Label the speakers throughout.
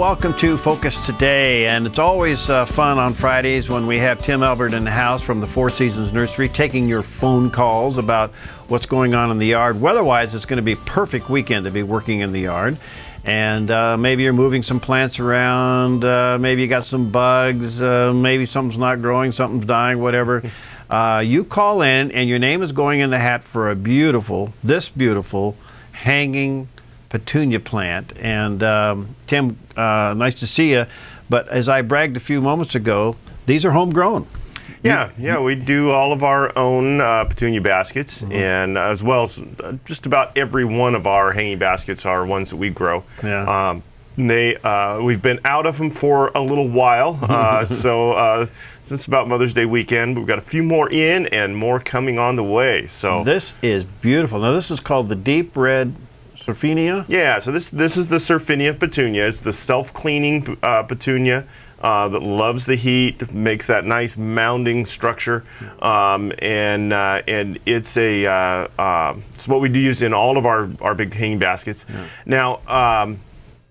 Speaker 1: welcome to Focus Today, and it's always fun on Fridays when we have Tim Elbert in the house from the Four Seasons Nursery taking your phone calls about what's going on in the yard. Weather-wise, it's going to be a perfect weekend to be working in the yard, and maybe you're moving some plants around, maybe you got some bugs, maybe something's not growing, something's dying, whatever. You call in, and your name is going in the hat for a beautiful, this beautiful, hanging petunia plant. And Tim, nice to see you, but as I bragged a few moments ago, these are homegrown.
Speaker 2: Yeah, we do all of our own petunia baskets, and as well as just about every one of our hanging baskets are ones that we grow.
Speaker 1: Yeah.
Speaker 2: We've been out of them for a little while, so since about Mother's Day weekend, we've got a few more in and more coming on the way. So
Speaker 1: this is beautiful. Now this is called the deep red Surfinia?
Speaker 2: Yeah, so this is the Surfinia petunia. It's the self-cleaning petunia that loves the heat, makes that nice mounding structure, and it's it's what we use in all of our big hanging baskets. Yeah. Now,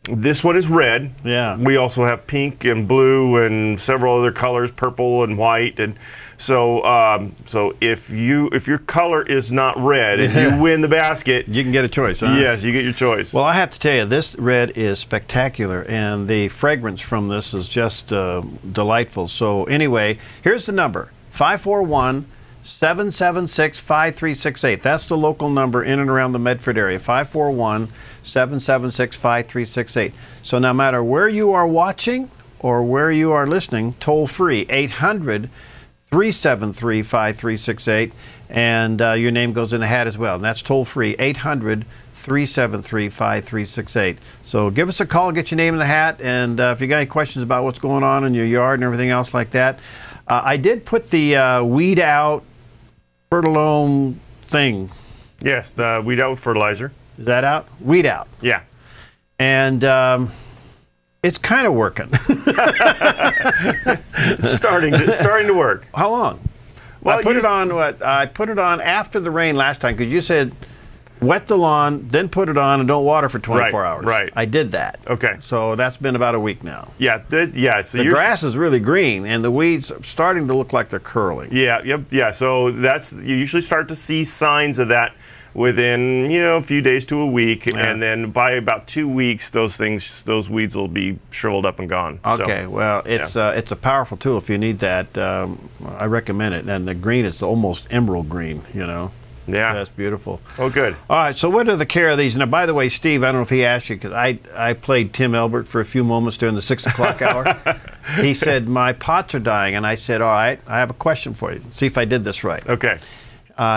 Speaker 2: this one is red.
Speaker 1: Yeah.
Speaker 2: We also have pink and blue and several other colors, purple and white, and so so if your color is not red and you win the basket,
Speaker 1: you can get a choice, huh?
Speaker 2: Yes, you get your choice.
Speaker 1: Well, I have to tell you, this red is spectacular, and the fragrance from this is just delightful. So anyway, here's the number: 541-776-5368. That's the local number in and around the Medford area. 541-776-5368. So no matter where you are watching or where you are listening, toll free 800-373-5368, and your name goes in the hat as well. And that's toll free 800-373-5368. So give us a call, get your name in the hat, and if you got any questions about what's going on in your yard and everything else like that. I did put the weed out fertilome thing.
Speaker 2: Yes, the weed out fertilizer.
Speaker 1: Is that out? Weed out.
Speaker 2: Yeah.
Speaker 1: And it's kind of working.
Speaker 2: It's starting to work.
Speaker 1: How long? Well, I put it on I put it on after the rain last time, because you said wet the lawn, then put it on and don't water for 24 hours.
Speaker 2: Right.
Speaker 1: I did that.
Speaker 2: Okay.
Speaker 1: So that's been about a week now.
Speaker 2: Yeah. So
Speaker 1: the grass is really green, and the weeds are starting to look like they're curling.
Speaker 2: Yeah. Yep. Yeah. So you usually start to see signs of that within a few days to a week, and then by about 2 weeks, those weeds will be shriveled up and gone.
Speaker 1: Okay, so, well, it's a powerful tool if you need that. I recommend it, and the green is almost emerald green.
Speaker 2: Yeah,
Speaker 1: that's beautiful.
Speaker 2: Oh, good.
Speaker 1: All right, so what are the care of these? Now, by the way, Steve, I don't know if he asked you, because I played Tim Elbert for a few moments during the 6 o'clock hour. He said my pots are dying, and I said, all right, I have a question for you. See if I did this right.
Speaker 2: Okay.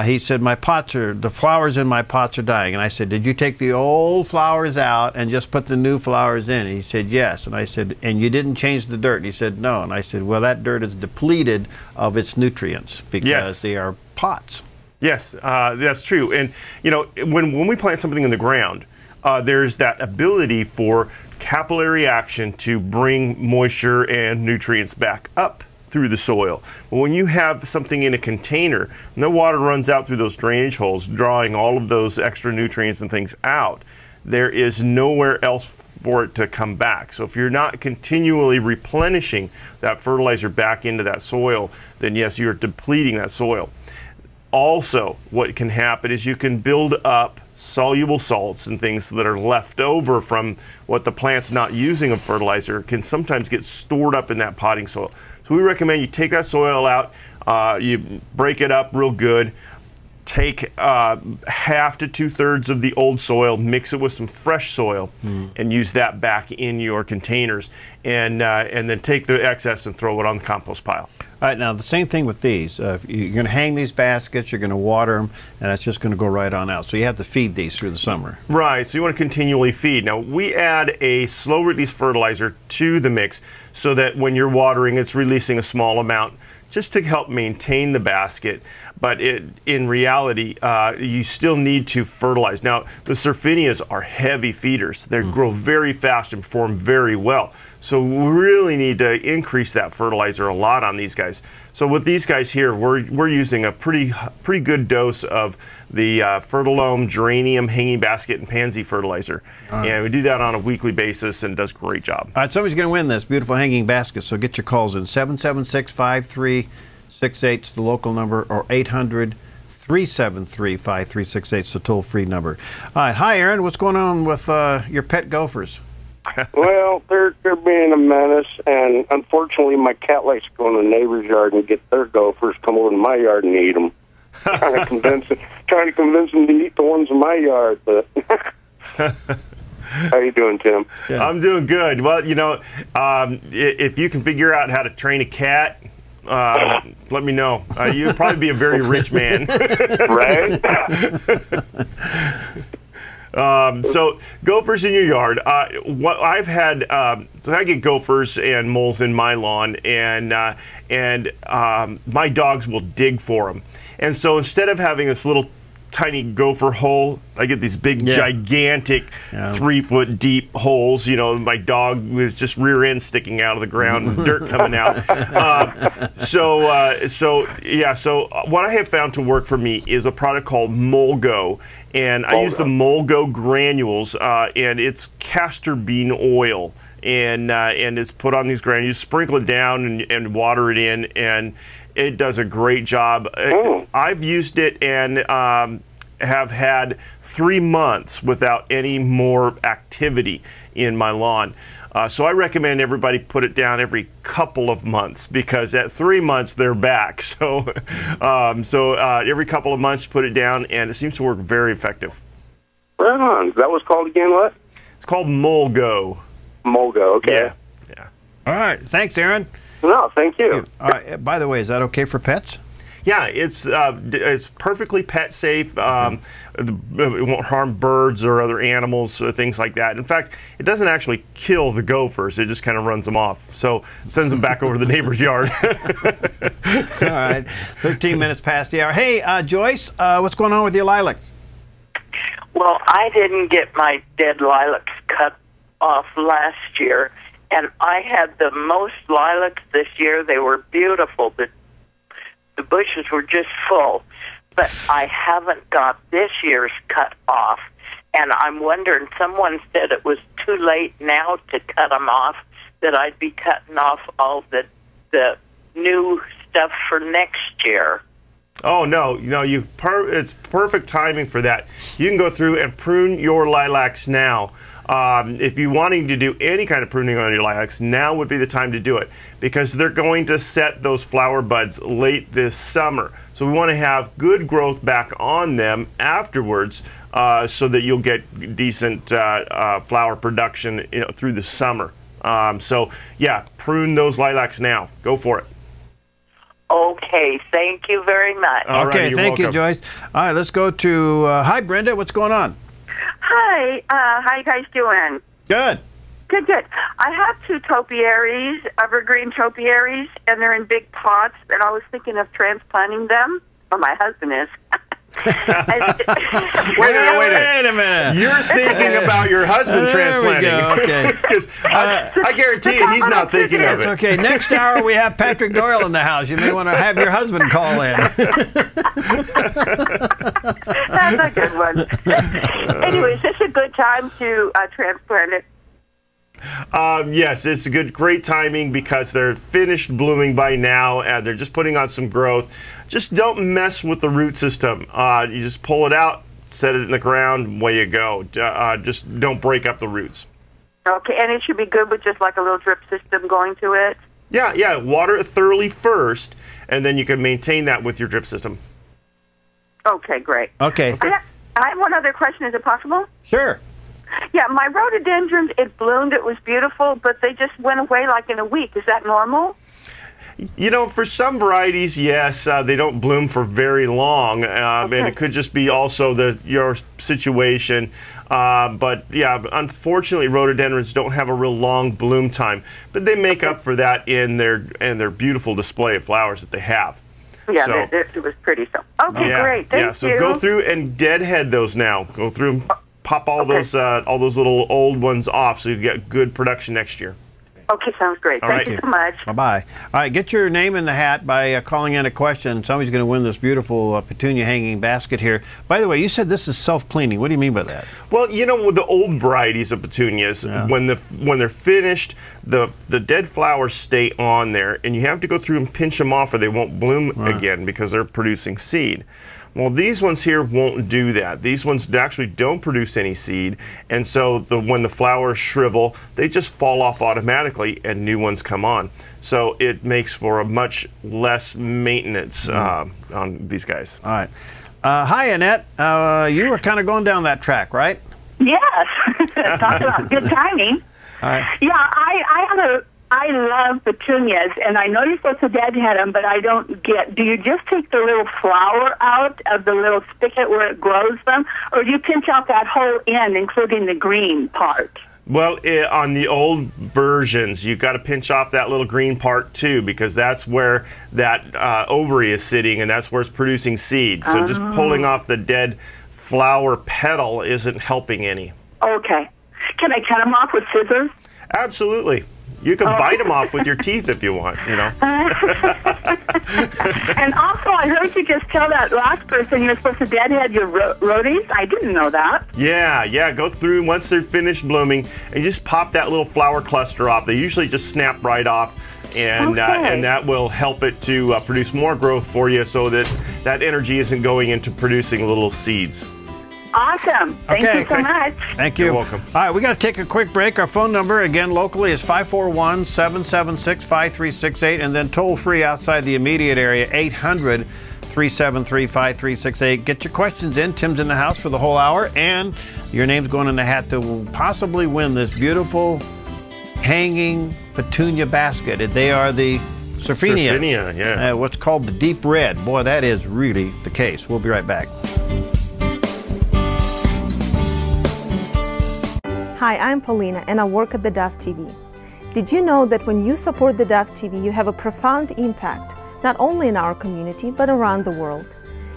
Speaker 1: He said, the flowers in my pots are dying. And I said, did you take the old flowers out and just put the new flowers in? And he said, yes. And I said, and you didn't change the dirt? He said, no. And I said, well, that dirt is depleted of its nutrients because they are pots.
Speaker 2: Yes, that's true. And, when we plant something in the ground, there's that ability for capillary action to bring moisture and nutrients back up through the soil. But when you have something in a container, and the water runs out through those drainage holes, drawing all of those extra nutrients and things out, there is nowhere else for it to come back. So if you're not continually replenishing that fertilizer back into that soil, then yes, you're depleting that soil. Also, what can happen is you can build up soluble salts and things that are left over from what the plant's not using of fertilizer can sometimes get stored up in that potting soil. So we recommend you take that soil out, you break it up real good, take half to 2/3 of the old soil, mix it with some fresh soil, and use that back in your containers, and then take the excess and throw it on the compost pile.
Speaker 1: All right, now the same thing with these. You're going to hang these baskets, you're going to water them, and it's just going to go right on out. So you have to feed these through the summer. Right,
Speaker 2: so you want to continually feed. Now, we add a slow-release fertilizer to the mix so that when you're watering, it's releasing a small amount just to help maintain the basket. But in reality, you still need to fertilize. Now, the Surfinias are heavy feeders. They grow very fast and perform very well. So we really need to increase that fertilizer a lot on these guys. So with these guys here, we're using a pretty good dose of the Fertilome, Geranium, Hanging Basket, and Pansy fertilizer. And we do that on a weekly basis, and it does a great job.
Speaker 1: All right, somebody's going to win this beautiful hanging basket, so get your calls in. 776-5368 is the local number, or 800-373-5368 is the toll-free number. All right, hi, Aaron. What's going on with your pet gophers?
Speaker 3: Well, they're being a menace, and unfortunately, my cat likes to go in the neighbor's yard and get their gophers, come over to my yard and eat them. trying to convince them to eat the ones in my yard. But how you doing, Tim?
Speaker 2: Yeah. I'm doing good. Well, you know, if you can figure out how to train a cat, let me know. You'd probably be a very rich man.
Speaker 3: Right?
Speaker 2: So gophers in your yard. What I've had, so I get gophers and moles in my lawn, and my dogs will dig for them. And so instead of having this little tiny gopher hole, I get these big, gigantic, 3-foot deep holes. You know, my dog was just rear end sticking out of the ground, and dirt coming out. So what I have found to work for me is a product called Molgo. And I use the Molgo granules, and it's castor bean oil, and it's put on these granules. Sprinkle it down and water it in, and it does a great job. I've used it and have had 3 months without any more activity in my lawn. So I recommend everybody put it down every couple of months, because at 3 months they're back. So, every couple of months put it down, and it seems to work very effective.
Speaker 3: Right on. That was called again what?
Speaker 2: It's called Molgo.
Speaker 3: Molgo, okay.
Speaker 2: Yeah.
Speaker 1: All right. Thanks, Aaron.
Speaker 3: No, thank you.
Speaker 1: By the way, is that okay for pets?
Speaker 2: Yeah, it's perfectly pet safe. It won't harm birds or other animals or things like that. In fact, it doesn't actually kill the gophers. It just kind of runs them off. So it sends them back over to the neighbor's yard.
Speaker 1: All right, 13 minutes past the hour. Hey, Joyce, what's going on with your lilacs?
Speaker 4: Well, I didn't get my dead lilacs cut off last year, and I had the most lilacs this year. They were beautiful. The bushes were just full, but I haven't got this year's cut off, and I'm wondering, someone said it was too late now to cut them off, that I'd be cutting off all the new stuff for next year.
Speaker 2: Oh, no, it's perfect timing for that. You can go through and prune your lilacs now. If you're wanting to do any kind of pruning on your lilacs, now would be the time to do it, because they're going to set those flower buds late this summer. So we want to have good growth back on them afterwards, so that you'll get decent flower production, through the summer. So yeah, prune those lilacs now. Go for it.
Speaker 4: Okay, thank you very much.
Speaker 1: Okay, thank you, Joyce. All right, let's go to, hi, Brenda, what's going on?
Speaker 5: Hi, how you guys doing?
Speaker 1: Good.
Speaker 5: Good. I have 2 topiaries, evergreen topiaries, and they're in big pots, and I was thinking of transplanting them, or my husband is.
Speaker 2: Wait a minute. You're thinking about your husband transplanting.
Speaker 1: Okay.
Speaker 2: Because I guarantee you he's not thinking of it.
Speaker 1: It's okay. Next hour we have Patrick Doyle in the house. You may want to have your husband call in.
Speaker 5: That's a good one. Anyways, this is a good time to transplant it.
Speaker 2: Yes, it's great timing, because they're finished blooming by now, and they're just putting on some growth. Just don't mess with the root system. You just pull it out, set it in the ground, away you go. Just don't break up the roots.
Speaker 5: Okay, and it should be good with just like a little drip system going to it?
Speaker 2: Yeah, water it thoroughly first, and then you can maintain that with your drip system.
Speaker 5: Okay, great.
Speaker 1: Okay.
Speaker 5: I have one other question. Is it possible?
Speaker 1: Sure.
Speaker 5: Yeah, my rhododendrons, it bloomed, it was beautiful, but they just went away like in a week. Is that normal?
Speaker 2: For some varieties, yes, they don't bloom for very long, and it could just be also your situation. But yeah, unfortunately, rhododendrons don't have a real long bloom time, but they make up for that in their beautiful display of flowers that they have.
Speaker 5: Yeah, it was pretty. So okay, great, thank you.
Speaker 2: So go through and deadhead those now. Go through and pop all those little old ones off, so you get good production next year.
Speaker 5: Okay, sounds great.
Speaker 2: All
Speaker 5: Thank
Speaker 2: right.
Speaker 5: you so much.
Speaker 1: Bye-bye. All right, get your name in the hat by calling in a question. Somebody's going to win this beautiful petunia hanging basket here. By the way, you said this is self-cleaning. What do you mean by that?
Speaker 2: Well, you know, with the old varieties of petunias, when they're finished, the dead flowers stay on there, and you have to go through and pinch them off or they won't bloom again because they're producing seed. Well, these ones here won't do that. These ones actually don't produce any seed, and so when the flowers shrivel, they just fall off automatically and new ones come on. So it makes for a much less maintenance on these guys.
Speaker 1: All right. Hi, Annette. You were kind of going down that track, right?
Speaker 6: Yes. Talk about good timing.
Speaker 1: All right.
Speaker 6: Yeah, I love petunias, and I know you're supposed to deadhead them, but I don't get, do you just take the little flower out of the little spigot where it grows them, or do you pinch out that whole end, including the green part?
Speaker 2: Well, on the old versions, you've got to pinch off that little green part too, because that's where that ovary is sitting, and that's where it's producing seed. So just pulling off the dead flower petal isn't helping any.
Speaker 6: Okay. Can I cut them off with scissors?
Speaker 2: Absolutely. You can bite them off with your teeth if you want, you know.
Speaker 6: And also, I heard you just tell that last person you're supposed to deadhead your rhodies. I didn't know that.
Speaker 2: Yeah, go through once they're finished blooming, and you just pop that little flower cluster off. They usually just snap right off, and that will help it to produce more growth for you, so that that energy isn't going into producing little seeds.
Speaker 6: Awesome. Thank you so much.
Speaker 1: Thank you.
Speaker 2: You're welcome.
Speaker 1: All right, we got to take a quick break. Our phone number, again, locally is 541-776-5368, and then toll-free outside the immediate area, 800-373-5368. Get your questions in. Tim's in the house for the whole hour, and your name's going in the hat to possibly win this beautiful hanging petunia basket. They are the Surfinia.
Speaker 2: Surfinia, yeah.
Speaker 1: What's called the deep red. Boy, that is really the case. We'll be right back.
Speaker 7: Hi, I'm Paulina, and I work at theDove TV. Did you know that when you support theDove TV, you have a profound impact, not only in our community, but around the world?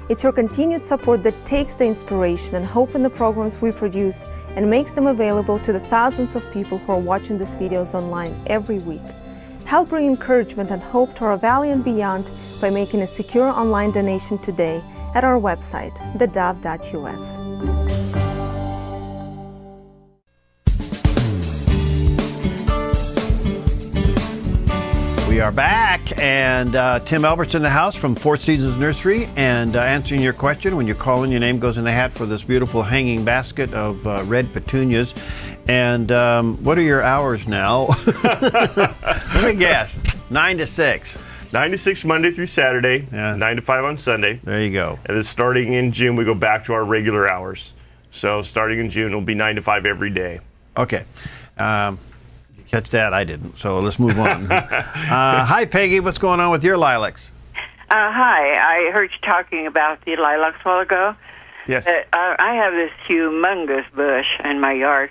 Speaker 7: It's your continued support that takes the inspiration and hope in the programs we produce and makes them available to the thousands of people who are watching these videos online every week. Help bring encouragement and hope to our valley and beyond by making a secure online donation today at our website, thedove.us.
Speaker 1: We are back, and Tim Elbert's in the house from Four Seasons Nursery, and answering your question. When you call in, your name goes in the hat for this beautiful hanging basket of red petunias. And what are your hours now? Let me guess. 9 to 6.
Speaker 2: 9 to 6 Monday through Saturday, 9 to 5 on Sunday.
Speaker 1: There you go.
Speaker 2: And then starting in June, we go back to our regular hours. So starting in June, it'll be 9 to 5 every day.
Speaker 1: Okay. Catch that? I didn't. So let's move on. Hi, Peggy. What's going on with your lilacs?
Speaker 4: Hi. I heard you talking about the lilacs a while ago.
Speaker 2: Yes.
Speaker 4: I have this humongous bush in my yard,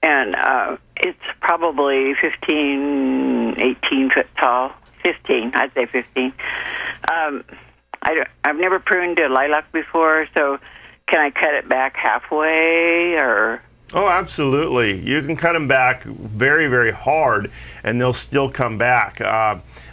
Speaker 4: and it's probably 15, 18 foot tall. 15, I'd say 15. I've never pruned a lilac before, so can I cut it back halfway, or...
Speaker 2: Oh, absolutely. You can cut them back very, very hard, and they'll still come back.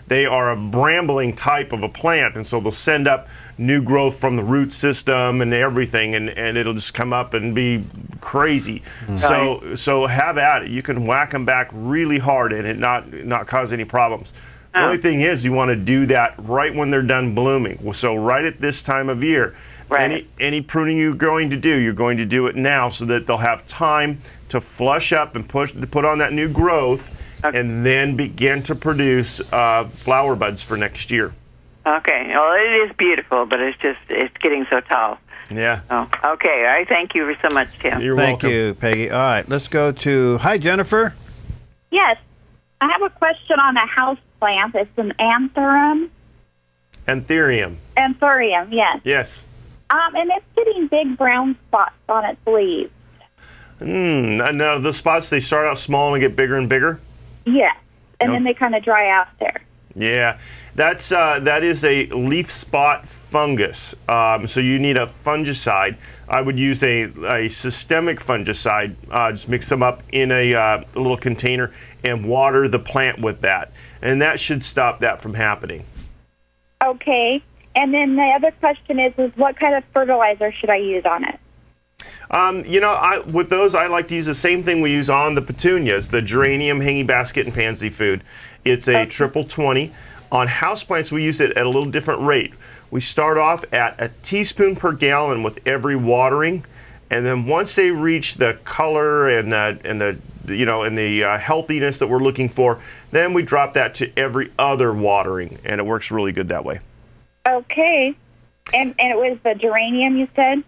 Speaker 2: They are a brambling type of a plant, and so they'll send up new growth from the root system and everything, and it'll just come up and be crazy. So have at it. You can whack them back really hard and it not cause any problems. The only thing is, you want to do that right when they're done blooming. So right at this time of year.
Speaker 4: Right.
Speaker 2: Any pruning you're going to do it now, so that they'll have time to flush up and put on that new growth, and then begin to produce flower buds for next year.
Speaker 4: Okay. Well, it is beautiful, but it's getting so tall.
Speaker 2: Yeah.
Speaker 4: Oh, okay. I thank you so much, Tim.
Speaker 2: You're
Speaker 1: Thank
Speaker 2: welcome.
Speaker 1: you, Peggy. All right, let's go to... Hi, Jennifer.
Speaker 8: Yes. I have a question on a house plant. It's an anthurium.
Speaker 2: Anthurium.
Speaker 8: Anthurium, yes.
Speaker 2: Yes.
Speaker 8: And it's getting big brown spots on its leaves.
Speaker 2: Now, the spots, they start out small and get bigger and bigger?
Speaker 8: Yes. And then they kind of dry out there.
Speaker 2: Yeah. that is a leaf spot fungus. So you need a fungicide. I would use a systemic fungicide. Just mix them up in a little container and water the plant with that. And that should stop that from happening.
Speaker 8: Okay. And then the other question is what kind of fertilizer should I use on it?
Speaker 2: With those, I like to use the same thing we use on the petunias, the geranium, hanging basket, and pansy food. It's a triple 20. On houseplants, we use it at a little different rate. We start off at a teaspoon per gallon with every watering, and then once they reach the color and the healthiness that we're looking for, then we drop that to every other watering, and it works really good that way.
Speaker 8: Okay. And it was the geranium you said?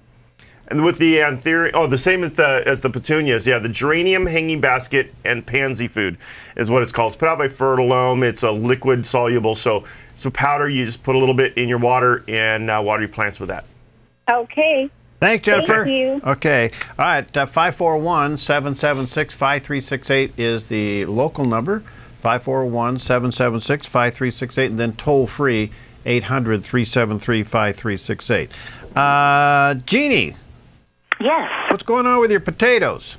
Speaker 2: And with the anthurium, the same as the petunias. Yeah, the geranium, hanging basket, and pansy food is what it's called. It's put out by Fertilome. It's a liquid soluble, so powder. You just put a little bit in your water and water your plants with that.
Speaker 8: Okay.
Speaker 1: Thanks, Jennifer.
Speaker 8: Thank you.
Speaker 1: Okay. All right. 541-776-5368 is the local number. 541-776-5368, and then toll free 800-373-5368. Jeannie.
Speaker 9: Yes.
Speaker 1: What's going on with your potatoes?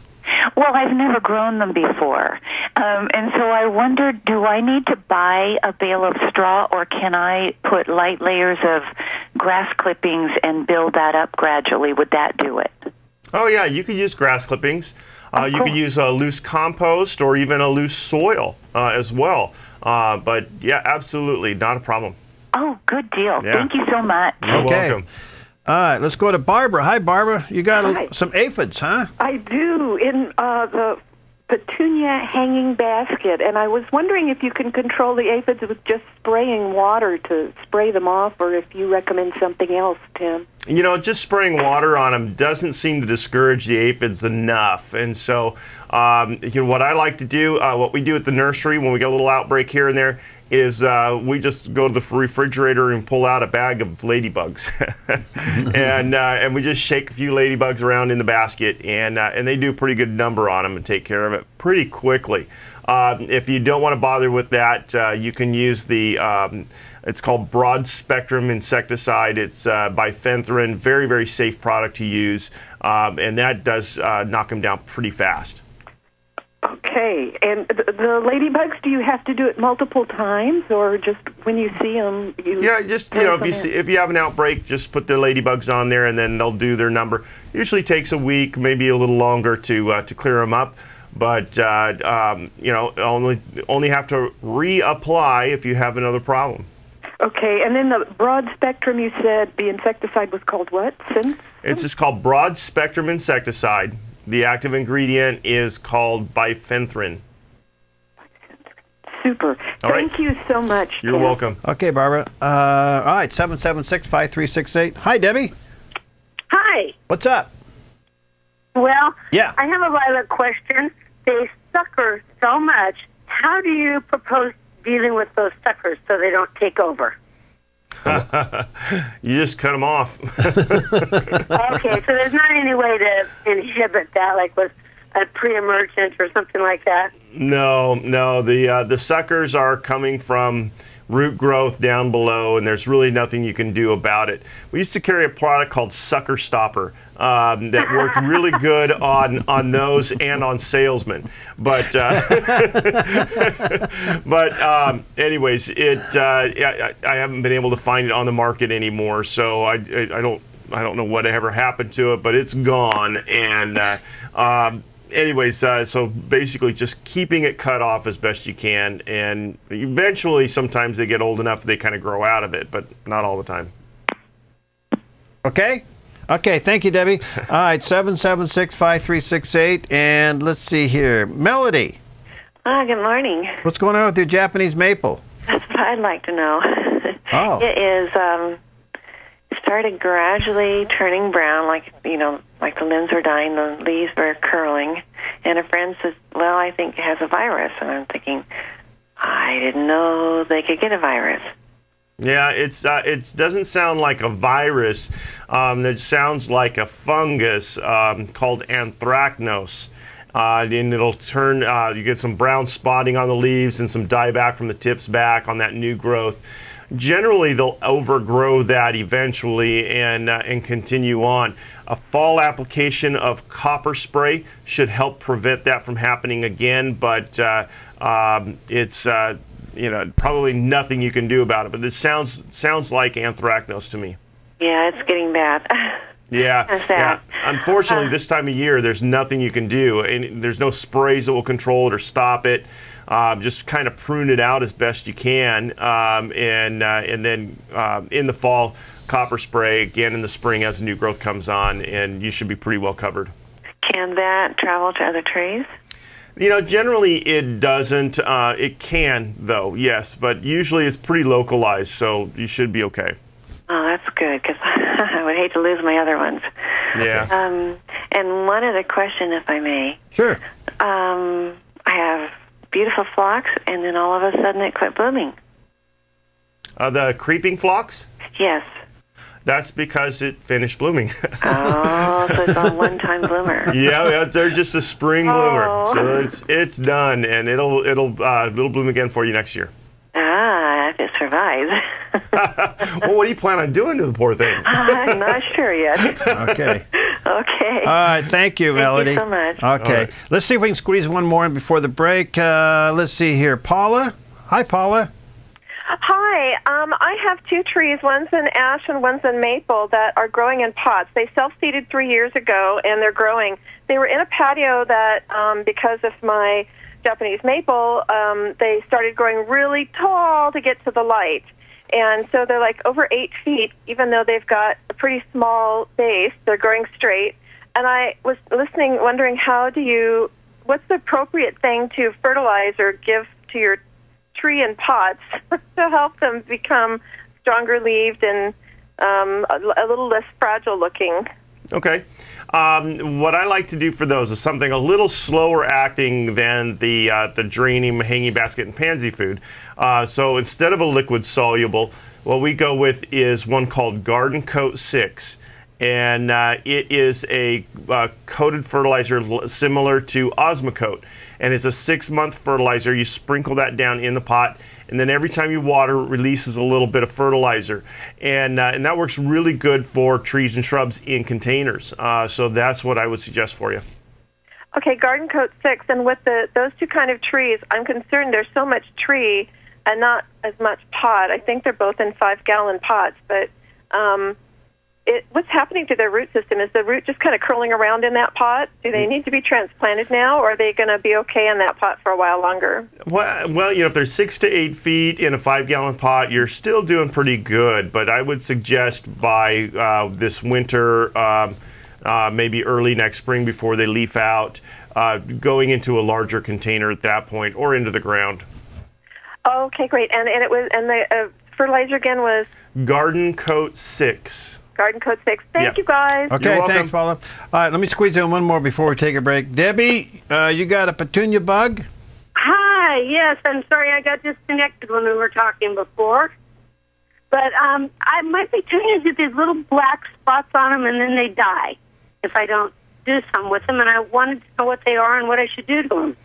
Speaker 9: Well, I've never grown them before. And so I wondered, do I need to buy a bale of straw, or can I put light layers of grass clippings and build that up gradually? Would that do it?
Speaker 2: Oh, yeah. You could use grass clippings. You could use a loose compost or even a loose soil as well. But, yeah, absolutely. Not a problem.
Speaker 9: Oh, good deal.
Speaker 2: Yeah.
Speaker 9: Thank you so much.
Speaker 2: You're welcome.
Speaker 1: All right, let's go to Barbara. Hi, Barbara. You got some aphids, huh?
Speaker 10: I do, in the petunia hanging basket, and I was wondering if you can control the aphids with just spraying water to spray them off, or if you recommend something else, Tim.
Speaker 2: Just spraying water on them doesn't seem to discourage the aphids enough. And so, what I like to do, what we do at the nursery when we get a little outbreak here and there, is we just go to the refrigerator and pull out a bag of ladybugs, and we just shake a few ladybugs around in the basket, and they do a pretty good number on them and take care of it pretty quickly. If you don't want to bother with that, you can use the it's called broad spectrum insecticide. It's bifenthrin, very, very safe product to use, and that does knock them down pretty fast.
Speaker 10: Okay, and the ladybugs, do you have to do it multiple times, or just when you see them?
Speaker 2: If you have an outbreak, just put the ladybugs on there, and then they'll do their number. Usually takes a week, maybe a little longer to clear them up, but only have to reapply if you have another problem.
Speaker 10: Okay, and then the broad spectrum, you said the insecticide was called what?
Speaker 2: It's just called broad spectrum insecticide. The active ingredient is called bifenthrin.
Speaker 10: Super. Thank you so much.
Speaker 2: You're welcome.
Speaker 1: Okay, Barbara. All right, 776-5368. Hi, Debbie.
Speaker 11: Hi.
Speaker 1: What's up?
Speaker 11: Well,
Speaker 1: yeah.
Speaker 11: I have a violet question. They sucker so much. How do you propose dealing with those suckers so they don't take over?
Speaker 2: You just cut them off.
Speaker 11: Okay, so there's not any way to inhibit that, like with a pre-emergent or something like that?
Speaker 2: No. The suckers are coming from root growth down below, and there's really nothing you can do about it. We used to carry a product called Sucker Stopper that worked really good on those and on salesmen. But anyways, I haven't been able to find it on the market anymore, so I don't know what ever happened to it, but it's gone. And anyways, so basically just keeping it cut off as best you can, and eventually sometimes they get old enough they kind of grow out of it, but not all the time.
Speaker 1: Okay, thank you, Debbie. All right, 776-5368, and let's see here. Melody.
Speaker 12: Good morning.
Speaker 1: What's going on with your Japanese maple?
Speaker 12: That's what I'd like to know.
Speaker 1: Oh.
Speaker 12: It is started gradually turning brown, like the limbs are dying, the leaves are curling, and a friend says, well, I think it has a virus, and I'm thinking, I didn't know they could get a virus.
Speaker 2: Yeah, it doesn't sound like a virus. It sounds like a fungus called anthracnose. And it'll turn, you get some brown spotting on the leaves and some dieback from the tips back on that new growth. generally they'll overgrow that eventually and continue on. A fall application of copper spray should help prevent that from happening again, but it's probably nothing you can do about it. But it sounds like anthracnose to me.
Speaker 12: Yeah, it's getting bad.
Speaker 2: Yeah. Unfortunately, this time of year, there's nothing you can do, and there's no sprays that will control it or stop it. Just kind of prune it out as best you can, and then in the fall, copper spray again in the spring as the new growth comes on, and you should be pretty well covered.
Speaker 12: Can that travel to other trees?
Speaker 2: Generally it doesn't. It can, though, yes, but usually it's pretty localized, so you should be okay.
Speaker 12: Oh, that's good, because I would hate to lose my other ones.
Speaker 2: Yeah.
Speaker 12: And one other question, if I may.
Speaker 1: Sure.
Speaker 12: I have beautiful phlox, and then all of a sudden it quit blooming.
Speaker 2: The creeping phlox?
Speaker 12: Yes.
Speaker 2: That's because it finished blooming.
Speaker 12: Oh, so it's a one-time bloomer.
Speaker 2: Yeah, they're just a spring bloomer, so it's done, and it'll bloom again for you next year.
Speaker 12: Ah, if it survives.
Speaker 2: Well, what do you plan on doing to the poor thing?
Speaker 12: I'm not sure yet.
Speaker 1: Okay.
Speaker 12: Okay.
Speaker 1: All right, thank you, Melody.
Speaker 12: Thank you so much.
Speaker 1: Okay,
Speaker 2: right.
Speaker 1: Let's see if we can squeeze one more in before the break. Let's see here. Paula? Hi, Paula.
Speaker 13: Hi. I have two trees. One's an ash and one's a maple that are growing in pots. They self-seeded 3 years ago, and they're growing. They were in a patio that, because of my Japanese maple, they started growing really tall to get to the light. And so they're like over 8 feet, even though they've got a pretty small base. They're growing straight. And I was listening, wondering what's the appropriate thing to fertilize or give to your tree in pots to help them become stronger leaved and a little less fragile looking?
Speaker 2: Okay. What I like to do for those is something a little slower acting than the draining hanging basket and pansy food. So instead of a liquid soluble, what we go with is one called Garden Coat 6. And it is a coated fertilizer similar to Osmocote. And it's a 6-month fertilizer. You sprinkle that down in the pot, and then every time you water, it releases a little bit of fertilizer. And that works really good for trees and shrubs in containers. So that's what I would suggest for you.
Speaker 13: Okay, Garden Coat 6. And with those two kind of trees, I'm concerned there's so much tree and not as much pot. I think they're both in 5-gallon pots, but what's happening to their root system? Is the root just kind of curling around in that pot? Do they need to be transplanted now, or are they going to be okay in that pot for a while longer?
Speaker 2: Well, if they're 6 to 8 feet in a 5-gallon pot, you're still doing pretty good. But I would suggest by this winter, maybe early next spring before they leaf out, going into a larger container at that point or into the ground.
Speaker 13: Okay, great. And the fertilizer again was
Speaker 2: Garden Coat 6.
Speaker 13: Garden Coat 6. Thank you, guys.
Speaker 1: Okay, thanks, Paula. All right, let me squeeze in one more before we take a break. Debbie, you got a petunia bug?
Speaker 11: Hi, yes. I'm sorry I got disconnected when we were talking before. But my petunias get these little black spots on them, and then they die if I don't do something with them. And I wanted to know what they are and what I should do to them.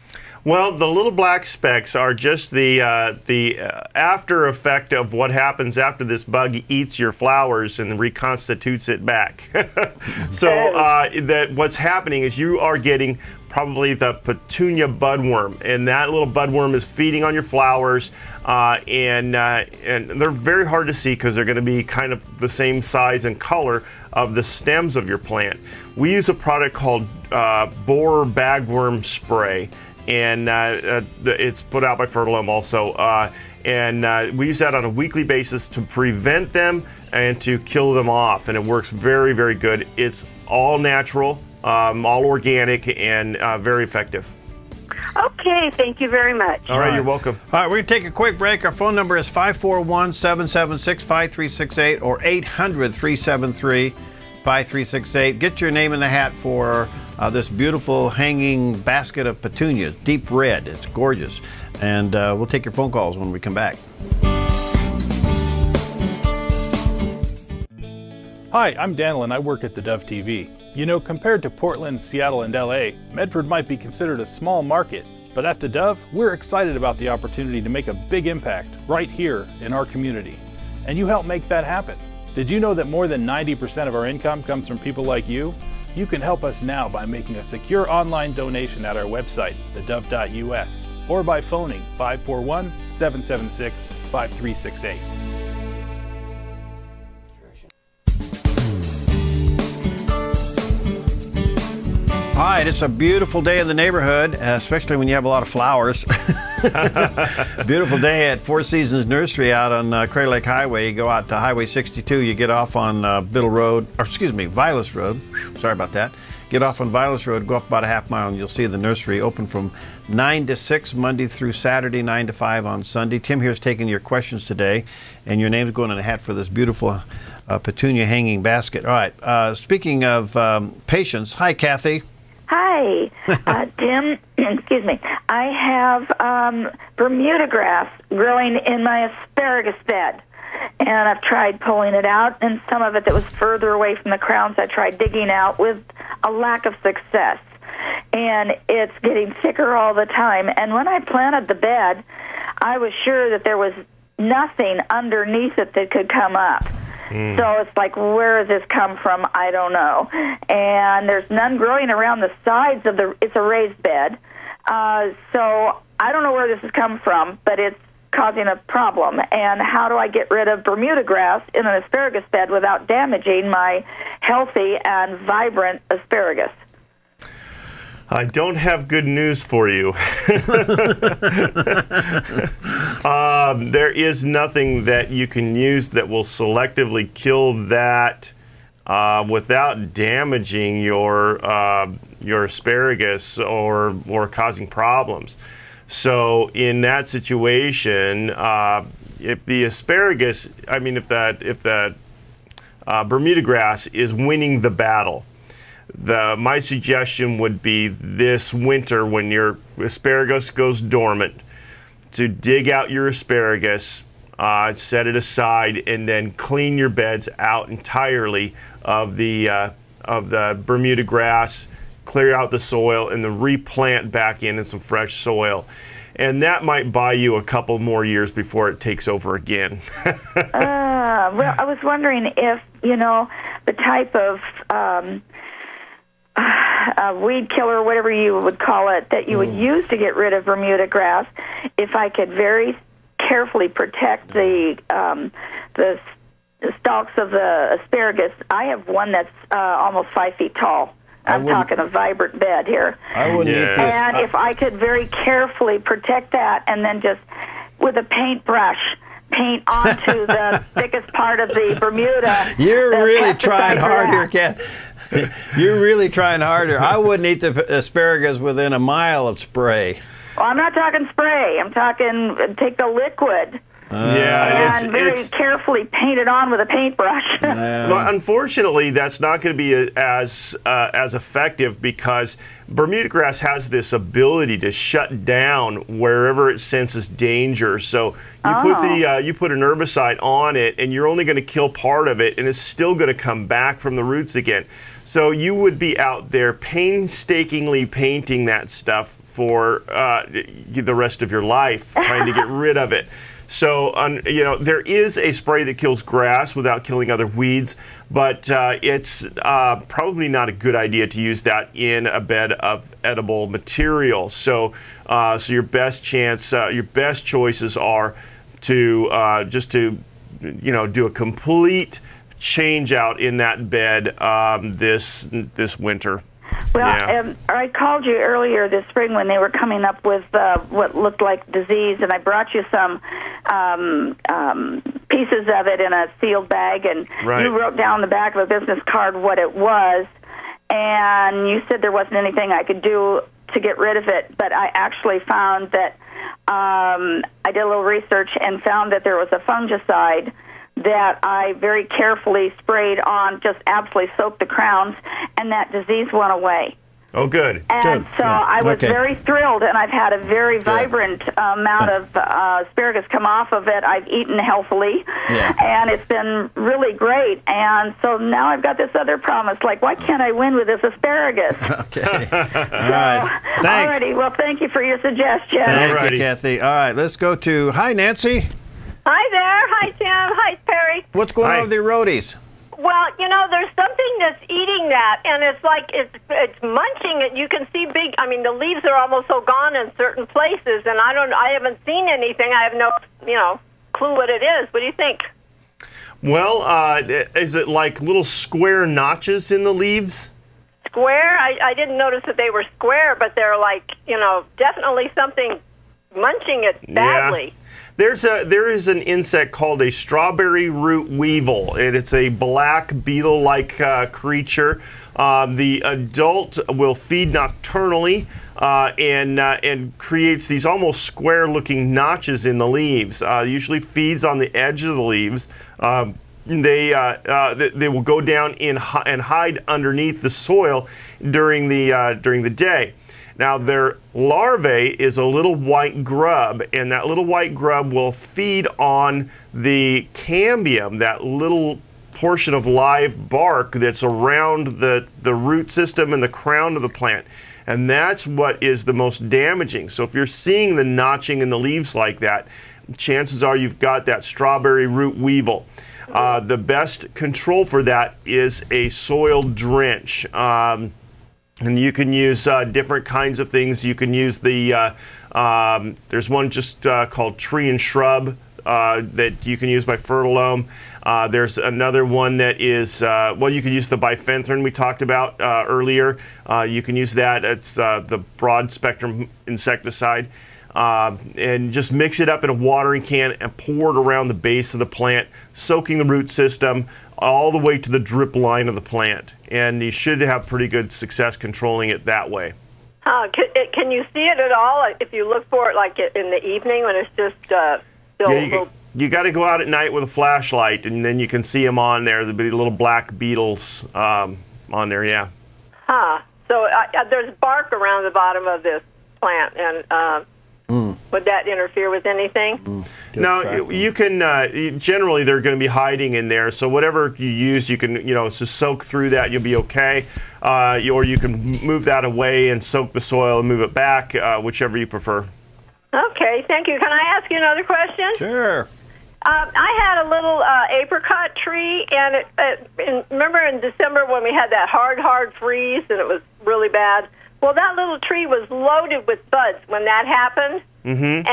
Speaker 2: Well, the little black specks are just the after effect of what happens after this bug eats your flowers and reconstitutes it back. So what's happening is you are getting probably the petunia budworm, and that little budworm is feeding on your flowers, and they're very hard to see because they're going to be kind of the same size and color of the stems of your plant. We use a product called borer bagworm spray. And it's put out by Fertilome also. And we use that on a weekly basis to prevent them and to kill them off. And it works very, very good. It's all natural, all organic, and very effective.
Speaker 11: Okay, thank you very much.
Speaker 2: All right, you're welcome.
Speaker 1: All right, we're going to take a quick break. Our phone number is 541-776-5368 or 800-373-5368. Get your name in the hat for this beautiful hanging basket of petunias, deep red. It's gorgeous. And we'll take your phone calls when we come back.
Speaker 14: Hi, I'm Daniel and I work at theDove TV. You know, compared to Portland, Seattle, and LA, Medford might be considered a small market, but at theDove, we're excited about the opportunity to make a big impact right here in our community. and you help make that happen. Did you know that more than 90% of our income comes from people like you? You can help us now by making a secure online donation at our website, theDove.us, or by phoning 541-776-5368.
Speaker 1: All right, it's a beautiful day in the neighborhood, especially when you have a lot of flowers. Beautiful day at Four Seasons Nursery out on Crater Lake Highway. You go out to Highway 62, you get off on Vilas Road. Sorry about that. Get off on Vilas Road, go up about a half mile, and you'll see the nursery open from 9 to 6 Monday through Saturday, 9 to 5 on Sunday. Tim here is taking your questions today, and your name's going in a hat for this beautiful petunia hanging basket. All right, speaking of patience, hi, Kathy.
Speaker 15: Hi, Tim. Excuse me. I have Bermuda grass growing in my asparagus bed, and I've tried pulling it out, and some of it that was further away from the crowns I tried digging out with a lack of success. And it's getting thicker all the time. And when I planted the bed, I was sure that there was nothing underneath it that could come up. So it's like, where does this come from? I don't know. And there's none growing around the sides of it's a raised bed. So I don't know where this has come from, but it's causing a problem. And how do I get rid of Bermuda grass in an asparagus bed without damaging my healthy and vibrant asparagus?
Speaker 2: I don't have good news for you. There is nothing that you can use that will selectively kill that without damaging your asparagus or causing problems. So in that situation, if the asparagus, if that Bermuda grass is winning the battle, my suggestion would be this winter, when your asparagus goes dormant, to dig out your asparagus, set it aside, and then clean your beds out entirely of the Bermuda grass, clear out the soil, and then replant back in some fresh soil. And that might buy you a couple more years before it takes over again.
Speaker 15: Well, I was wondering if, the type of weed killer, whatever you would call it, that you would use to get rid of Bermuda grass, if I could very carefully protect the stalks of the asparagus. I have one that's almost 5 feet tall. I'm talking a vibrant bed here.
Speaker 1: I wouldn't eat this.
Speaker 15: And if I could very carefully protect that, and then just with a paintbrush paint onto the thickest part of the Bermuda.
Speaker 1: You're really trying hard here, Kat. You're really trying harder. I wouldn't eat the asparagus within a mile of spray.
Speaker 15: Well, I'm not talking spray. I'm talking take the liquid.
Speaker 2: And
Speaker 15: very carefully paint it on with a paintbrush.
Speaker 2: Well, unfortunately, that's not going to be as effective, because Bermuda grass has this ability to shut down wherever it senses danger. So you put an herbicide on it, and you're only going to kill part of it, and it's still going to come back from the roots again. So you would be out there painstakingly painting that stuff for the rest of your life, trying to get rid of it. So, there is a spray that kills grass without killing other weeds, but it's probably not a good idea to use that in a bed of edible material. So, your best choices are to do a complete change out in that bed this winter.
Speaker 15: Well, I called you earlier this spring when they were coming up with what looked like disease, and I brought you some pieces of it in a sealed bag, and you wrote down the back of a business card what it was, and you said there wasn't anything I could do to get rid of it, but I actually found that I did a little research and found that there was a fungicide that I very carefully sprayed on, just absolutely soaked the crowns, and that disease went away.
Speaker 2: Oh, good.
Speaker 15: And so I was very thrilled, and I've had a very vibrant amount of asparagus come off of it. I've eaten healthily, and it's been really great. And so now I've got this other promise, like, why can't I win with this asparagus?
Speaker 1: Okay. All right. Thanks.
Speaker 15: Alrighty. Well, thank you for your suggestion.
Speaker 1: Thank you, Kathy. All right, let's go to, hi, Nancy.
Speaker 16: Hi there. Hi, Hi, Tim. Hi, Perry.
Speaker 1: What's going on with the roadies?
Speaker 16: Well, you know, there's something that's eating that, and it's like it's munching it. You can see big. I mean, the leaves are almost all gone in certain places, and I haven't seen anything. I have no, clue what it is. What do you think?
Speaker 2: Well, is it like little square notches in the leaves?
Speaker 16: Square? I didn't notice that they were square, but they're like, definitely something munching it badly.
Speaker 2: Yeah. There is an insect called a strawberry root weevil, and it's a black beetle-like creature. The adult will feed nocturnally and creates these almost square-looking notches in the leaves. Usually feeds on the edge of the leaves. They will go down and hide underneath the soil during the day. Now, their larvae is a little white grub, and that little white grub will feed on the cambium, that little portion of live bark that's around the root system and the crown of the plant. And that's what is the most damaging. So if you're seeing the notching in the leaves like that, chances are you've got that strawberry root weevil. The best control for that is a soil drench. And you can use different kinds of things. You can use the, there's one just called tree and shrub that you can use by Fertilome. There's another one that is, you can use the bifenthrin we talked about earlier. You can use that. It's the broad spectrum insecticide. And just mix it up in a watering can and pour it around the base of the plant, soaking the root system all the way to the drip line of the plant. And you should have pretty good success controlling it that way.
Speaker 16: Can you see it at all if you look for it like in the evening when it's just still
Speaker 2: you got to go out at night with a flashlight, and then you can see them on there. There'll be little black beetles on there, yeah.
Speaker 16: So there's bark around the bottom of this plant, and would that interfere with anything?
Speaker 2: No, you can, generally they're going to be hiding in there, so whatever you use, you can, just soak through that, you'll be okay. Or you can move that away and soak the soil and move it back, whichever you prefer.
Speaker 16: Okay, thank you. Can I ask you another question?
Speaker 1: Sure.
Speaker 16: I had a little apricot tree, and remember in December when we had that hard freeze and it was really bad? Well, that little tree was loaded with buds when that happened, and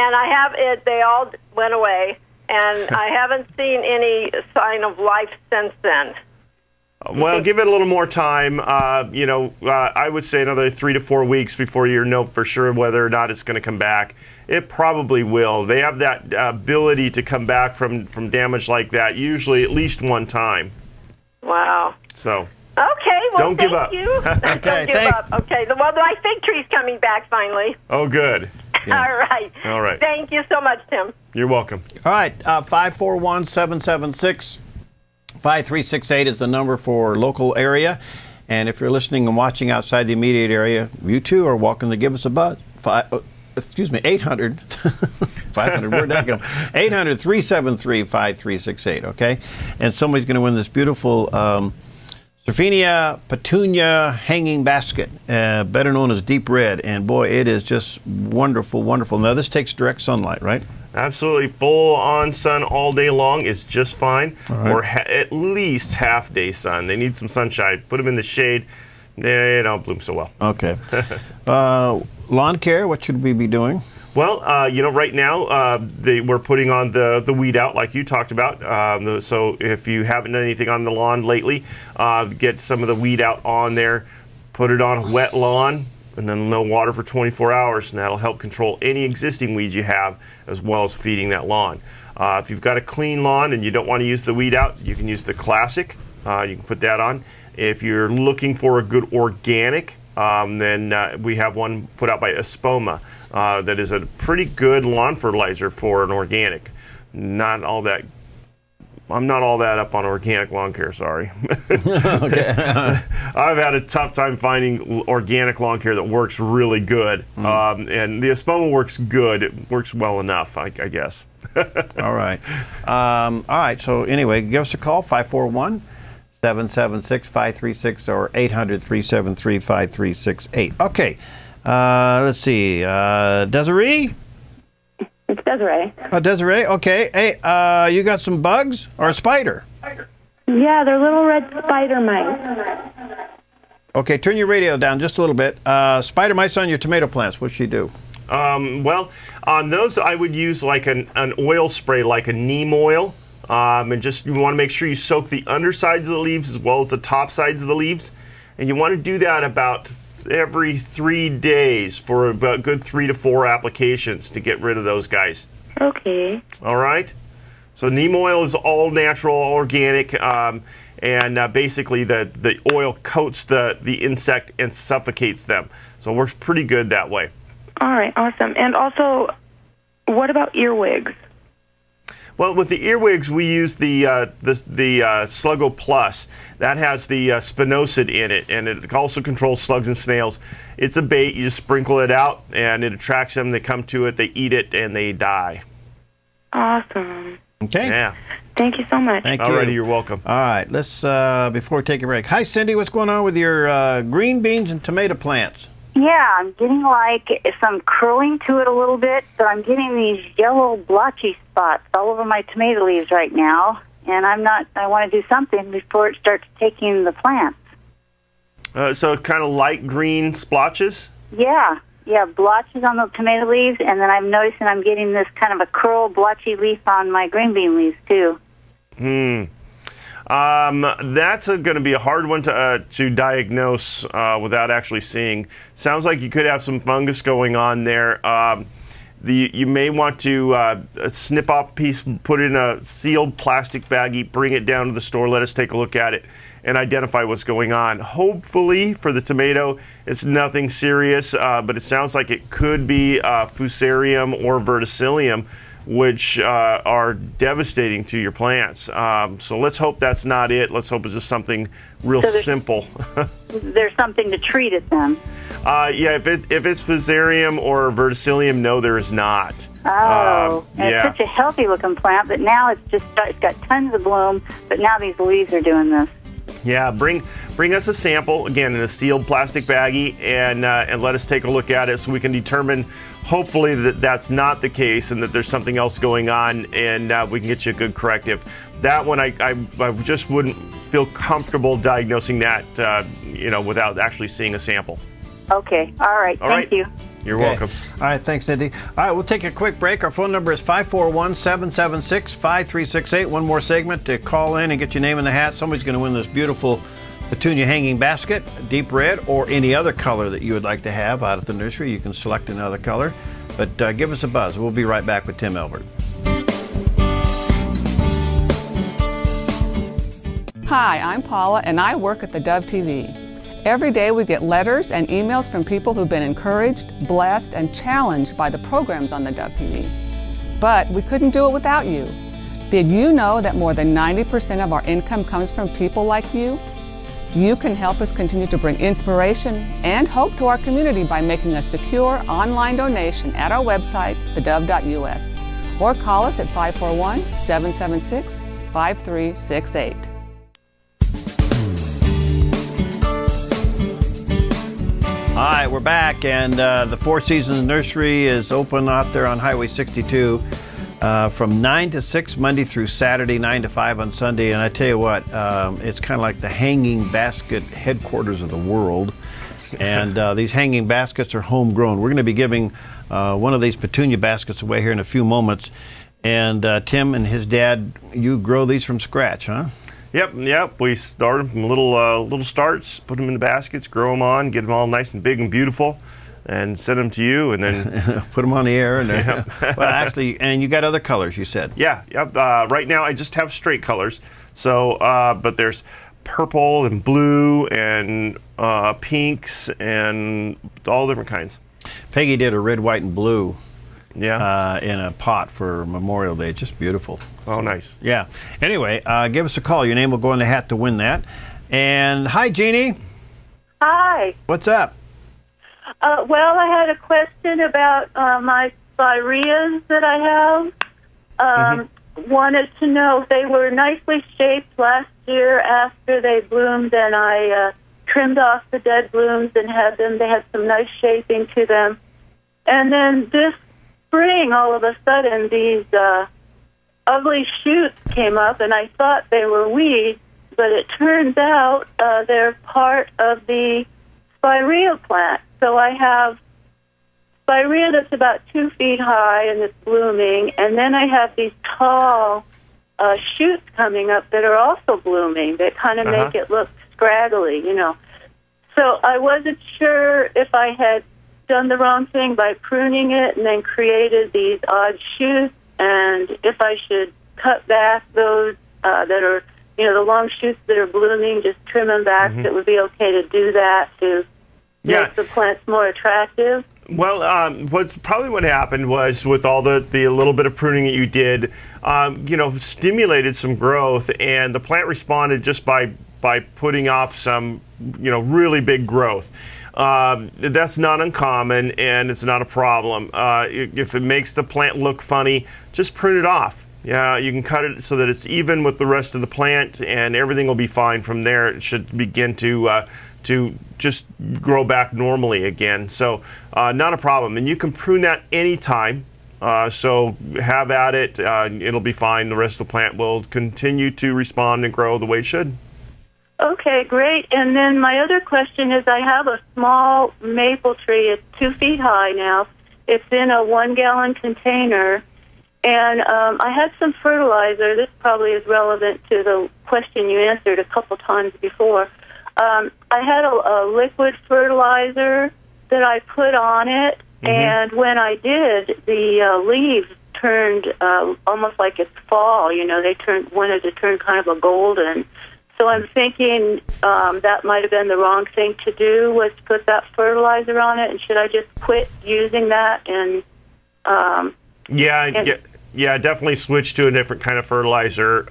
Speaker 16: they all went away, and I haven't seen any sign of life since then.
Speaker 2: Well, give it a little more time. I would say another 3 to 4 weeks before you know for sure whether or not it's going to come back. It probably will. They have that ability to come back from damage like that, usually at least one time.
Speaker 16: Wow.
Speaker 2: So.
Speaker 16: Okay, well,
Speaker 2: don't give up.
Speaker 16: You. Don't give up. Okay, well, my fig tree's coming back finally.
Speaker 2: Oh, good.
Speaker 16: Yeah. All right. Thank you so much, Tim.
Speaker 2: You're welcome.
Speaker 1: All right, 541-776-5368 is the number for local area. And if you're listening and watching outside the immediate area, you too are welcome to give us a buzz. 800, 500, where'd that go? 800-373-5368, okay? And somebody's going to win this beautiful Serfinia petunia hanging basket, better known as deep red. And boy, it is just wonderful, wonderful. Now, this takes direct sunlight, right?
Speaker 2: Absolutely. Full on sun all day long is just fine,
Speaker 1: right.
Speaker 2: Or at least half day sun. They need some sunshine. Put them in the shade. They don't bloom so well.
Speaker 1: Okay. Lawn care, what should we be doing?
Speaker 2: Well, right now we're putting on the weed out like you talked about. So if you haven't done anything on the lawn lately, get some of the weed out on there, put it on a wet lawn, and then no water for 24 hours, and that'll help control any existing weeds you have as well as feeding that lawn. If you've got a clean lawn and you don't want to use the weed out, you can use the classic. You can put that on. If you're looking for a good organic, then we have one put out by Espoma that is a pretty good lawn fertilizer for an organic. I'm not all that up on organic lawn care, sorry.
Speaker 1: Okay.
Speaker 2: I've had a tough time finding organic lawn care that works really good. And the Espoma works good. It works well enough, I guess.
Speaker 1: All right. All right, so anyway, give us a call, 541-776-536 or 800-373-5368. Okay, let's see. Desiree?
Speaker 6: It's Desiree.
Speaker 1: Oh, Desiree. Okay. Hey, you got some bugs or a spider?
Speaker 6: Yeah, they're little red spider mice.
Speaker 1: Okay, turn your radio down just a little bit. Spider mites on your tomato plants. What should you do?
Speaker 2: Well, on those, I would use like an oil spray, like a neem oil. And just you want to make sure you soak the undersides of the leaves as well as the top sides of the leaves. And you want to do that about every 3 days for about good 3 to 4 applications to get rid of those guys.
Speaker 6: Okay.
Speaker 2: All right. So neem oil is all natural, all organic, and basically the oil coats the insect and suffocates them. So it works pretty good that way.
Speaker 6: All right, awesome. And also, what about earwigs?
Speaker 2: Well, with the earwigs, we use the Sluggo Plus. That has the spinosad in it, and it also controls slugs and snails. It's a bait. You just sprinkle it out, and it attracts them. They come to it, they eat it, and they die.
Speaker 6: Awesome.
Speaker 1: Okay.
Speaker 2: Yeah.
Speaker 6: Thank you so much.
Speaker 1: Thank you.
Speaker 2: Alrighty, you're welcome.
Speaker 1: All right, let's, before we take a break. Hi, Cindy. What's going on with your green beans and tomato plants?
Speaker 17: Yeah, I'm getting like some curling to it a little bit, but I'm getting these yellow blotchy spots all over my tomato leaves right now, and I want to do something before it starts taking the plants.
Speaker 2: So kind of light green splotches?
Speaker 17: Yeah, blotches on the tomato leaves, and then I'm noticing I'm getting this kind of a curl blotchy leaf on my green bean leaves too.
Speaker 2: That's going to be a hard one to diagnose without actually seeing. Sounds like you could have some fungus going on there. You may want to snip off a piece, put it in a sealed plastic baggie, bring it down to the store, let us take a look at it, and identify what's going on. Hopefully, for the tomato, it's nothing serious, but it sounds like it could be Fusarium or Verticillium, which are devastating to your plants. So let's hope that's not it. Let's hope it's just something real simple.
Speaker 17: There's something to treat it then.
Speaker 2: Yeah, if it's Fusarium or Verticillium, no, there is not.
Speaker 17: Oh, and
Speaker 2: yeah.
Speaker 17: It's such a healthy looking plant, but now it's got tons of bloom, but now these leaves are doing this.
Speaker 2: Yeah, bring us a sample, again, in a sealed plastic baggie, and let us take a look at it so we can determine, hopefully, that that's not the case and that there's something else going on, and we can get you a good corrective. That one, I just wouldn't feel comfortable diagnosing that, without actually seeing a sample.
Speaker 17: Okay, all right, thank you.
Speaker 2: You're welcome.
Speaker 1: All right, thanks, Cindy. All right, we'll take a quick break. Our phone number is 541-776-5368. One more segment to call in and get your name in the hat. Somebody's going to win this beautiful petunia hanging basket, deep red, or any other color that you would like to have out at the nursery. You can select another color, but give us a buzz. We'll be right back with Tim Elbert.
Speaker 18: Hi, I'm Paula, and I work at theDove TV. Every day we get letters and emails from people who've been encouraged, blessed, and challenged by the programs on theDove TV. But we couldn't do it without you. Did you know that more than 90% of our income comes from people like you? You can help us continue to bring inspiration and hope to our community by making a secure online donation at our website, theDove.us, or call us at 541-776-5368.
Speaker 1: All right, we're back, and the Four Seasons Nursery is open out there on Highway 62 from 9 to 6 Monday through Saturday, 9 to 5 on Sunday. And I tell you what, it's kind of like the hanging basket headquarters of the world. And these hanging baskets are homegrown. We're going to be giving one of these petunia baskets away here in a few moments. And Tim and his dad, you grow these from scratch, huh?
Speaker 2: Yep. We start them from little starts, put them in the baskets, grow them on, get them all nice and big and beautiful, and send them to you, and then
Speaker 1: put them on the air. And well, actually, and you got other colors, you said.
Speaker 2: Yep. Right now, I just have straight colors. So, but there's purple and blue and pinks and all different kinds.
Speaker 1: Peggy did a red, white, and blue.
Speaker 2: Yeah.
Speaker 1: In a pot for Memorial Day. Just beautiful.
Speaker 2: Oh, nice.
Speaker 1: Yeah. Anyway, give us a call. Your name will go in the hat to win that. And hi, Jeannie.
Speaker 19: Hi.
Speaker 1: What's up?
Speaker 19: Well, I had a question about my spireas that I have. Wanted to know if they were nicely shaped last year after they bloomed, and I trimmed off the dead blooms and had them. They had some nice shaping to them. And then this spring, all of a sudden these ugly shoots came up, and I thought they were weeds, but it turns out they're part of the spirea plant. So I have spirea that's about 2 feet high and it's blooming, and then I have these tall shoots coming up that are also blooming that kind of make it look scraggly, you know. So I wasn't sure if I had done the wrong thing by pruning it and then created these odd shoots, and if I should cut back those that are, you know, the long shoots that are blooming, just trim them back. It would be okay to do that to make the plants more attractive.
Speaker 2: Well, what happened was, with all the little bit of pruning that you did, you know, stimulated some growth, and the plant responded just by putting off some, you know, really big growth. That's not uncommon, and it's not a problem. If it makes the plant look funny, just prune it off. Yeah, you can cut it so that it's even with the rest of the plant, and everything will be fine from there. It should begin to just grow back normally again. So not a problem. And you can prune that anytime. So have at it. It'll be fine. The rest of the plant will continue to respond and grow the way it should.
Speaker 19: Okay, great. And then my other question is, I have a small maple tree. It's 2 feet high now. It's in a 1-gallon container. And I had some fertilizer. This probably is relevant to the question you answered a couple times before. I had a liquid fertilizer that I put on it, and when I did, the leaves turned almost like it's fall. You know, they wanted to turn kind of a golden. So I'm thinking that might have been the wrong thing to do, was to put that fertilizer on it, and should I just quit using that? And
Speaker 2: yeah, definitely switch to a different kind of fertilizer.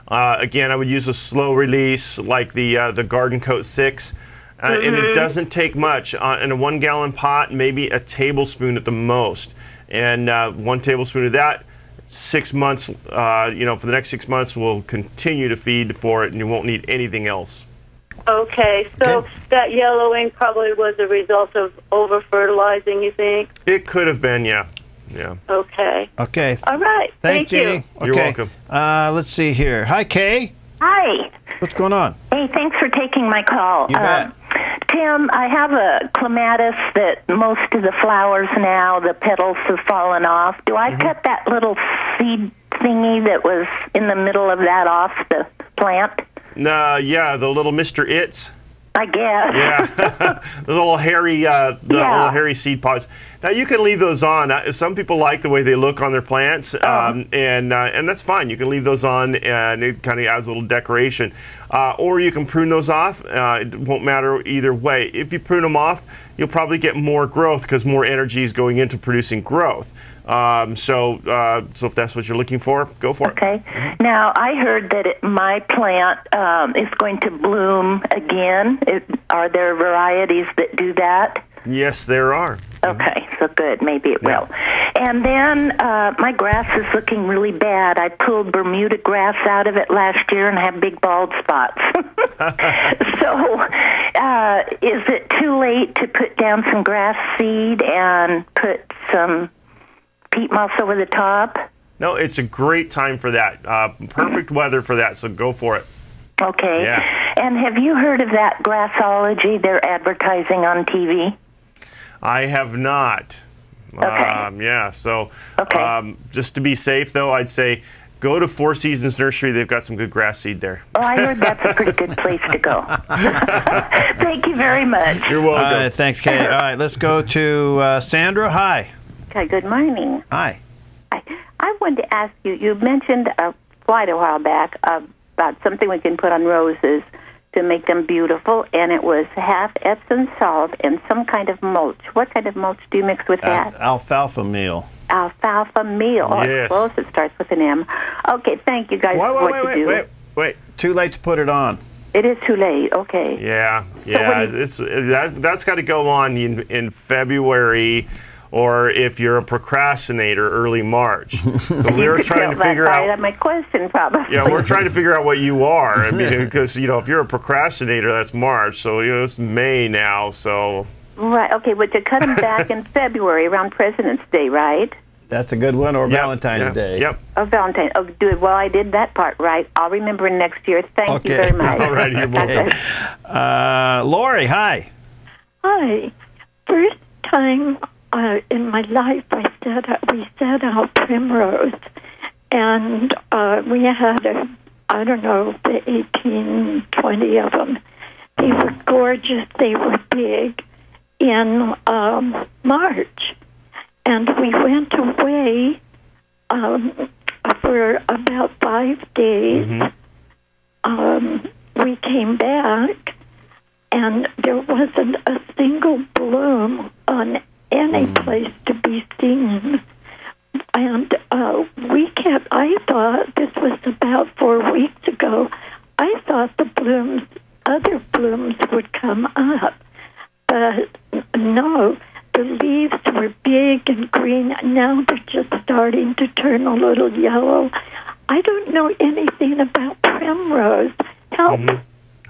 Speaker 2: Again, I would use a slow release like the Garden Coat 6, and it doesn't take much. In a 1-gallon pot, maybe a tablespoon at the most, and 1 tablespoon of that. 6 months, you know, for the next 6 months, we'll continue to feed for it, and you won't need anything else.
Speaker 19: Okay, so that yellowing probably was a result of over-fertilizing, you think?
Speaker 2: It could have been, yeah. Yeah.
Speaker 19: Okay.
Speaker 1: Okay.
Speaker 19: All right.
Speaker 1: Thank you.
Speaker 19: Jeannie.
Speaker 1: Okay.
Speaker 2: You're welcome.
Speaker 1: Let's see here. Hi, Kay.
Speaker 9: Hi.
Speaker 1: What's going on?
Speaker 9: Hey, thanks for taking my call.
Speaker 1: You bet.
Speaker 9: Tim, I have a clematis that most of the flowers now, the petals have fallen off. Do I cut that little seed thingy that was in the middle of that off the plant?
Speaker 2: Yeah, the little Mr. It's.
Speaker 9: I guess.
Speaker 2: Yeah, the little hairy, little hairy seed pods. Now you can leave those on. Some people like the way they look on their plants, and that's fine. You can leave those on, and it kind of adds a little decoration. Or you can prune those off. It won't matter either way. If you prune them off, you'll probably get more growth because more energy is going into producing growth. So if that's what you're looking for, go for it.
Speaker 9: Okay. Now, I heard that my plant is going to bloom again. Are there varieties that do that?
Speaker 2: Yes, there are.
Speaker 9: Okay, so good. Maybe it will. And then my grass is looking really bad. I pulled Bermuda grass out of it last year and have big bald spots. So is it too late to put down some grass seed and put some peat moss over the top?
Speaker 2: No, it's a great time for that. Perfect weather for that, so go for it.
Speaker 9: Okay.
Speaker 2: Yeah.
Speaker 9: And have you heard of that grassology they're advertising on TV?
Speaker 2: I have not.
Speaker 9: Okay.
Speaker 2: Yeah, so just to be safe, though, I'd say go to Four Seasons Nursery. They've got some good grass seed there.
Speaker 9: Oh, I heard that's a pretty good place to go. Thank you very much.
Speaker 2: You're welcome.
Speaker 1: Thanks, Kay. All right, let's go to Sandra. Hi.
Speaker 20: Okay, good morning.
Speaker 1: Hi.
Speaker 20: I wanted to ask you, you mentioned quite a while back about something we can put on roses to make them beautiful, and it was half Epsom salt and some kind of mulch. What kind of mulch do you mix with that?
Speaker 1: Alfalfa meal.
Speaker 20: Alfalfa meal. Oh,
Speaker 1: Yes.
Speaker 20: I suppose it starts with an M. Okay, thank you guys for what you do.
Speaker 1: Wait. Too late to put it on.
Speaker 20: It is too late. Okay.
Speaker 2: Yeah. That's got to go on in February, or if you're a procrastinator, early March. So we're trying to figure out.
Speaker 20: My question, probably.
Speaker 2: Yeah, we're trying to figure out what you are. I mean, because if you're a procrastinator, that's March. So it's May now. So
Speaker 20: Right. Okay. But to cut them back in February around President's Day, right?
Speaker 1: That's a good one, or Valentine's Day.
Speaker 2: Yep.
Speaker 20: Oh, Valentine. Oh, good. Well, I did that part right. I'll remember next year. Thank you very much.
Speaker 1: All right, you're welcome. Lori, hi.
Speaker 21: Hi. First time in my life we set out primrose, and we had I don't know, 18, 20 of them. They were gorgeous. They were big in March. And we went away for about 5 days. We came back, and there wasn't a single bloom on any place to be seen. And I thought, this was about 4 weeks ago, I thought other blooms would come up. But no, the leaves were big and green. Now they're just starting to turn a little yellow. I don't know anything about primrose. Help.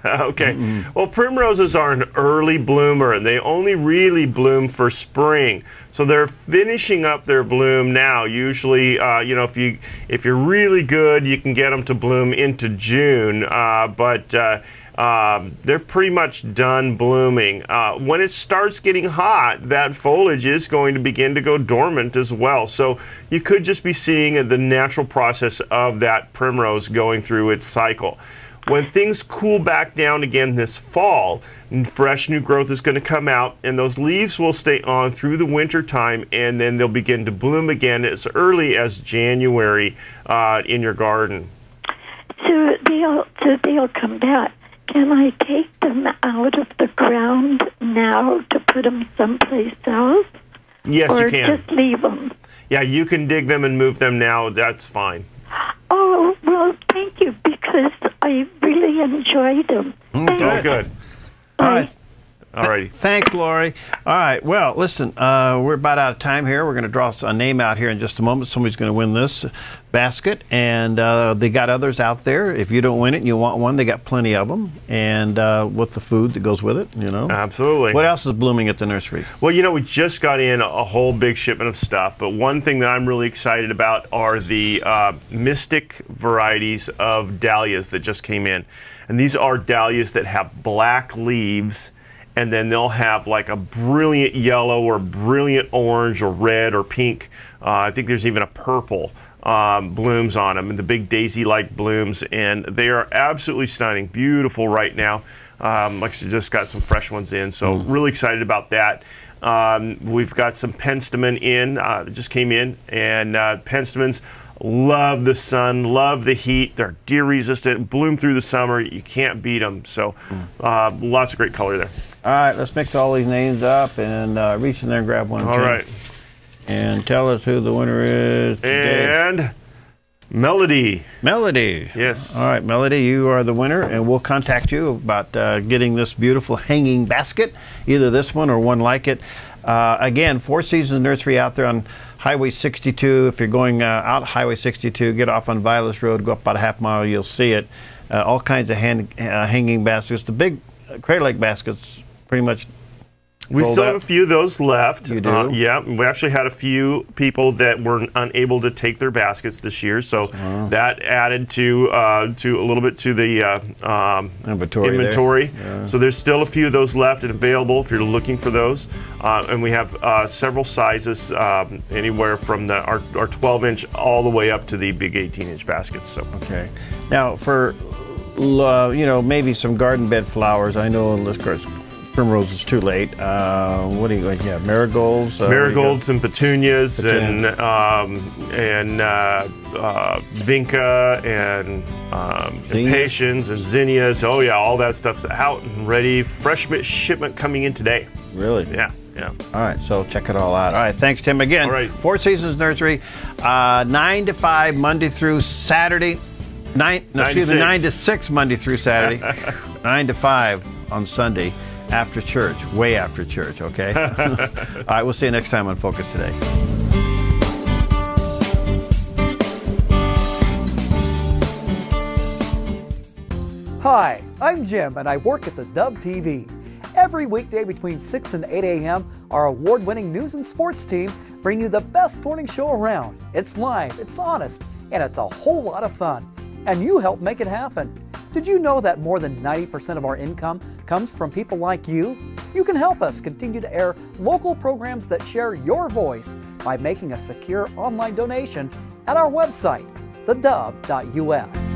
Speaker 2: Okay. Well, primroses are an early bloomer, and they only really bloom for spring. So they're finishing up their bloom now. Usually, you know, if you're really good, you can get them to bloom into June. But they're pretty much done blooming. When it starts getting hot, that foliage is going to begin to go dormant as well. So you could just be seeing the natural process of that primrose going through its cycle. When things cool back down again this fall, fresh new growth is going to come out, and those leaves will stay on through the winter time, and then they'll begin to bloom again as early as January in your garden.
Speaker 21: So they'll come back. Can I take them out of the ground now to put them someplace else?
Speaker 2: Yes, you can.
Speaker 21: Or just leave them?
Speaker 2: Yeah, you can dig them and move them now. That's fine.
Speaker 21: Oh, well, thank you, because I really enjoyed them.
Speaker 2: Oh, good.
Speaker 1: All right.
Speaker 2: All righty.
Speaker 1: Thanks, Lori. All right. Well, listen, we're about out of time here. We're going to draw a name out here in just a moment. Somebody's going to win this basket, and they got others out there. If you don't win it and you want one, they got plenty of them, and with the food that goes with it, you know.
Speaker 2: Absolutely.
Speaker 1: What else is blooming at the nursery?
Speaker 2: Well, you know, we just got in a whole big shipment of stuff, but one thing that I'm really excited about are the Mystic varieties of dahlias that just came in. And these are dahlias that have black leaves, and then they'll have like a brilliant yellow or brilliant orange or red or pink. I think there's even a purple blooms on them, and the big daisy-like blooms, and they are absolutely stunning, beautiful right now. Like I said, just got some fresh ones in, so really excited about that. We've got some penstemon in that just came in, and penstemons love the sun, love the heat. They're deer resistant, bloom through the summer. You can't beat them. So lots of great color there.
Speaker 1: All right, let's mix all these names up and reach in there and grab one.
Speaker 2: All right.
Speaker 1: And tell us who the winner is today.
Speaker 2: And Melody.
Speaker 1: Melody.
Speaker 2: Yes.
Speaker 1: All right, Melody, you are the winner, and we'll contact you about getting this beautiful hanging basket, either this one or one like it. Again, Four Seasons Nursery out there on Highway 62. If you're going out Highway 62, get off on Vilas Road, go up about a half mile, you'll see it. All kinds of hanging baskets. The big cradle-like baskets pretty much
Speaker 2: we still have a few of those left.
Speaker 1: You do?
Speaker 2: Yeah, we actually had a few people that were unable to take their baskets this year, so that added to a little bit to the inventory.
Speaker 1: Yeah.
Speaker 2: So there's still a few of those left and available if you're looking for those. And we have several sizes, anywhere from our 12-inch all the way up to the big 18-inch baskets. So
Speaker 1: okay. Now for you know, maybe some garden bed flowers. I know, of course, primrose is too late. What do you like? Yeah, marigolds.
Speaker 2: Marigolds and petunias and vinca and impatiens and zinnias. Oh yeah, all that stuff's out and ready. Fresh shipment coming in today.
Speaker 1: Really?
Speaker 2: Yeah. Yeah.
Speaker 1: All right, so check it all out. All right, thanks, Tim. Again,
Speaker 2: all right.
Speaker 1: Four Seasons Nursery, 9 to 5 Monday through Saturday. 9 to 6 Monday through Saturday. 9 to 5 on Sunday. After church, way after church, okay? All right, we'll see you next time on Focus Today.
Speaker 22: Hi, I'm Jim, and I work at theDove TV.
Speaker 3: Every weekday between 6 and 8 a.m., our award-winning news and sports team bring you the best morning show around. It's live, it's honest, and it's a whole lot of fun. And you help make it happen. Did you know that more than 90% of our income comes from people like you? You can help us continue to air local programs that share your voice by making a secure online donation at our website, theDove.us.